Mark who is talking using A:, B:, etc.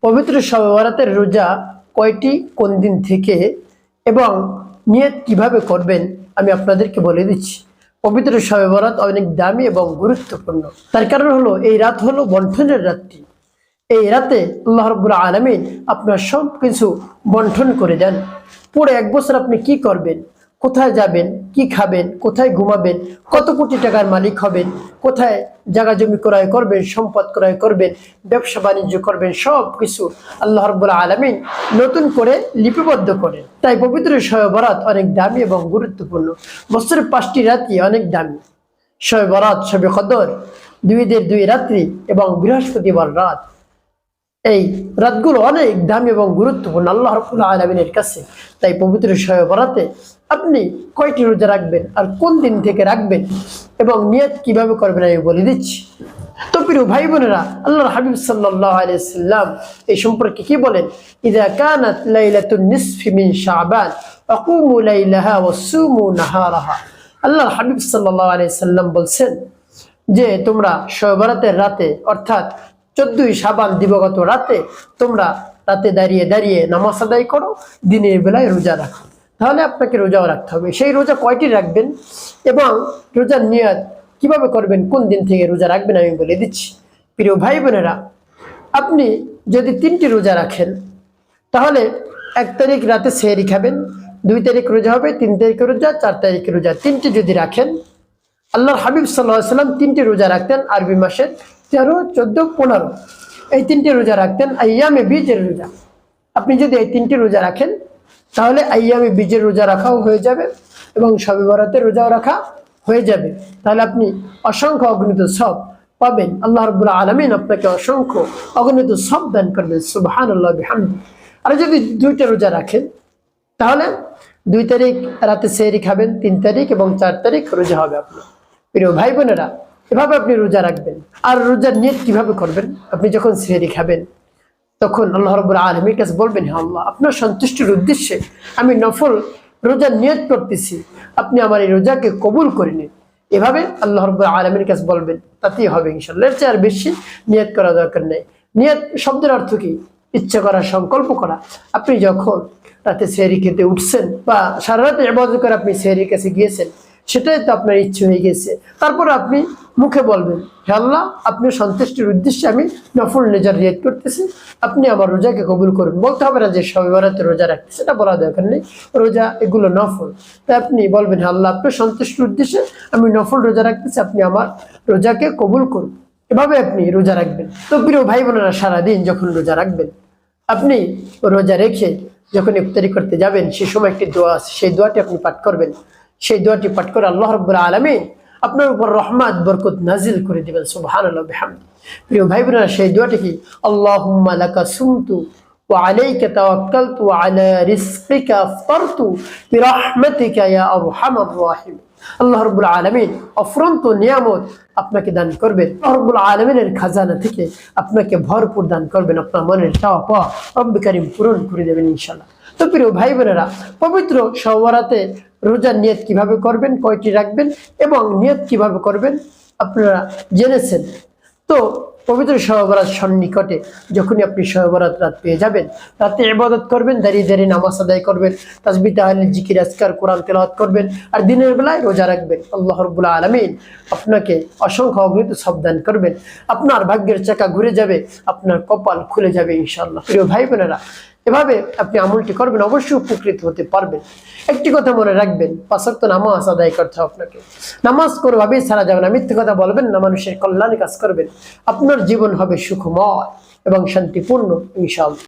A: পবিত্র শবে বরাতের রোজা কয়টি, কোন দিন থেকে এবং নিয়ত কিভাবে করবেন আমি আপনাদেরকে বলে দিচ্ছি। পবিত্র শবে বরাত অনেক দামি এবং গুরুত্বপূর্ণ। তার কারণ হলো এই রাত হলো বন্টনের রাত্রি। এই রাতে আল্লাহ রাব্বুল আলামিন আপনার সব কিছু বন্টন করে দেন। পুরো এক বছর আপনি কি করবেন, কোথায় যাবেন, কি খাবেন, কোথায় ঘুমাবেন, কত কোটি টাকার মালিক হবেন, কোথায় জায়গা জমি ক্রয় করবেন, সম্পদ ক্রয় করবেন, ব্যবসা বাণিজ্য করবেন, সব কিছু আল্লাহ রাব্বুল আলামিন নতুন করে লিপিবদ্ধ করেন। তাই পবিত্র শবে বরাত অনেক দামি এবং গুরুত্বপূর্ণ। বছরের 5টি রাতই অনেক দামি। শবে বরাত, শবে কদর, দুইদের দুই রাত্রি এবং বৃহস্পতিবার রাত, এই রাতগুলো অনেক দামি এবং গুরুত্বপূর্ণ আল্লাহ রাব্বুল আলামিনের কাছে। তাই পবিত্র শবে বরাতে আপনি কয়টি রোজা রাখবেন আর কোন দিন থেকে রাখবেন এবং নিয়ত কিভাবে করবেন আমি বলে দিচ্ছি। তো প্রিয় ভাই বোনেরা, আল্লাহর হাবিব সাল্লাল্লাহু আলাইহি সাল্লাম এই সম্পর্কে কি বলেন? ইযা কানাত লাইলাতুন নিসফি মিন শাবান ফাকুমু লাইলাহা ওয়াসুমু নাহারাহা। আল্লাহর হাবিব সাল্লাল্লাহু আলাইহি সাল্লাম বলছেন যে তোমরা শবে বরাতের রাতে অর্থাৎ 14ই শাবান দিবগত রাতে তোমরা রাতে দাঁড়িয়ে দাঁড়িয়ে নামাজ আদায় করো, দিনের বেলায় রোজা রাখো। তাহলে আপনাকে রোজাও রাখতে হবে। সেই রোজা কয়টি রাখবেন এবং রোজার নিয়ত কিভাবে করবেন, কোন দিন থেকে রোজা রাখবেন আমি বলে দিচ্ছি। প্রিয় ভাই বোনেরা, আপনি যদি 3টি রোজা রাখেন তাহলে 1 তারিখ রাতে সেহরি খাবেন, 2 তারিখ রোজা হবে, 3 তারিখে রোজা, 4 তারিখে রোজা। 3টি যদি রাখেন, আল্লাহর হাবিব সাল্লাল্লাহু আলাইহি সাল্লাম 3টি রোজা রাখতেন আরবি মাসের 13, 14, 15। এই 3টি রোজা রাখতেন আইয়ামে বীজের রোজা। আপনি যদি এই 3টি রোজা রাখেন তাহলে আইয়ামে বীজের রোজা রাখাও হয়ে যাবে এবং শবে বরাতের রোজাও রাখা হয়ে যাবে। তাহলে আপনি অসংখ্য অগণিত সব পাবেন। আল্লাহ রাব্বুল আলামিন আপনাকে অসংখ্য অগণিত সব দান করবেন, সুবহানাল্লাহ বিহামদি। আর যদি 2টা রোজা রাখেন তাহলে 2 তারিখ রাতে সেহরি খাবেন, 3 তারিখ এবং 4 তারিখ রোজা হবে আপনার। প্রিয় ভাই বোনেরা, এভাবে আপনি রোজা রাখবেন। আর রোজার নিয়ত কিভাবে করবেন? আপনি যখন সেহরি খাবেন তখন আল্লাহ রাব্বুল আলামিনের কাছে বলবেন, হে আল্লাহ, আপনার সন্তুষ্টির উদ্দেশ্যে আমি নফল রোজার নিয়ত করতেছি, আপনি আমার এই রোজাকে কবুল করে নিন। এভাবে আল্লাহ রাব্বুল আলামিনের কাছে বলবেন, তাতেই হবে ইনশাআল্লাহ। এর চেয়ে আর বেশি নিয়ত করা দরকার নেই। নিয়ত শব্দের অর্থ কি? ইচ্ছা করা, সংকল্প করা। আপনি যখন রাতে সেহরি খেতে উঠছেন বা সারা রাতে ইবাদত করে আপনি সেহরির কাছে গিয়েছেন, সেটাই তো আপনার ইচ্ছে হয়ে গেছে। তারপর আপনি মুখে বলবেন, হে আল্লাহ, আপনার সন্তুষ্টির উদ্দেশ্যে আমি নফল রোজার নিয়ত করতেছি, আপনি আমার রোজাকে কবুল করুন। বলতে হবে না যে শবে বরাতে রোজা রাখতে, সেটা বলা দরকার নেই। রোজা এগুলো নফল। তাই আপনি বলবেন, হে আল্লাহ, আপনার সন্তুষ্টির উদ্দেশ্যে আমি নফল রোজা রাখতেছি, আপনি আমার রোজাকে কবুল করুন। এভাবে আপনি রোজা রাখবেন। তো প্রিয় ভাই বোনেরা, সারাদিন যখন রোজা রাখবেন, আপনি রোজা রেখে যখন ইফতারি করতে যাবেন, সে সময় একটি দোয়া আছে, সেই দোয়াটি আপনি পাঠ করবেন। সেই দোয়াটি পাঠ করে আল্লাহ রাব্বুল আলামিন আপনার উপর রহমত বরকত নাজিল করে দিবেন, সুবহানাল্লাহ বিহামদি। প্রিয় ভাই বোনেরা, সেই দোয়াটি কি? আল্লাহুম্মা লাকা সুমতু ওয়া আলাইকা তাওয়াক্কালতু ওয়া আলা রিজকিকা আফতারতু বিরহমাতিকা ইয়া আরহামার রাহিমিন। আল্লাহ রাব্বুল আলামিন অফুরন্ত নিয়ামত আপনাকে দান করবেন। আল্লাহ রাব্বুল আলামিনের খাজানা থেকে আপনাকে ভরপুর দান করবেন। আপনার মনের চাওয়া পাওয়া রব্বুল কারীম পূরণ করে দেবেন ইনশাআল্লাহ। তো প্রিয় ভাই বোনেরা, পবিত্র শবে বরাতে রোজার নিয়ত কিভাবে করবেন, কয়টি রাখবেন এবং নিয়ত কিভাবে করবেন আপনারা জেনেছেন। তো পবিত্র শবে বরাত সন্নিকটে যখনই আপনি শবে বরাত রাত পেয়ে যাবেন, রাতে ইবাদত করবেন, দাঁড়িয়ে দাঁড়িয়ে নামাজ আদায় করবেন, তাসবিহ তাহলিল জিকির আজকার কোরআন তেলাওয়াত করবেন, আর দিনের বেলায় রোজা রাখবেন। আল্লাহ রাব্বুল আলামিন আপনাকে অসংখ্য অগণিত সব দান করবেন। আপনার ভাগ্যের চাকা ঘুরে যাবে, আপনার কপাল খুলে যাবে ইনশাআল্লাহ। প্রিয় ভাই বোনেরা, এভাবে আপনি আমলটি করবেন, অবশ্যই উপকৃত হতে পারবেন। একটি কথা মনে রাখবেন, 5 ওয়াক্ত নামাজ আদায় করতে হবে আপনাকে। নামাজ কোনোভাবেই ছাড়া যাবে না। মিথ্যে কথা বলবেন না, মানুষের কল্যাণে কাজ করবেন। আপনার জীবন হবে সুখময় এবং শান্তিপূর্ণ ইনশাআল্লাহ।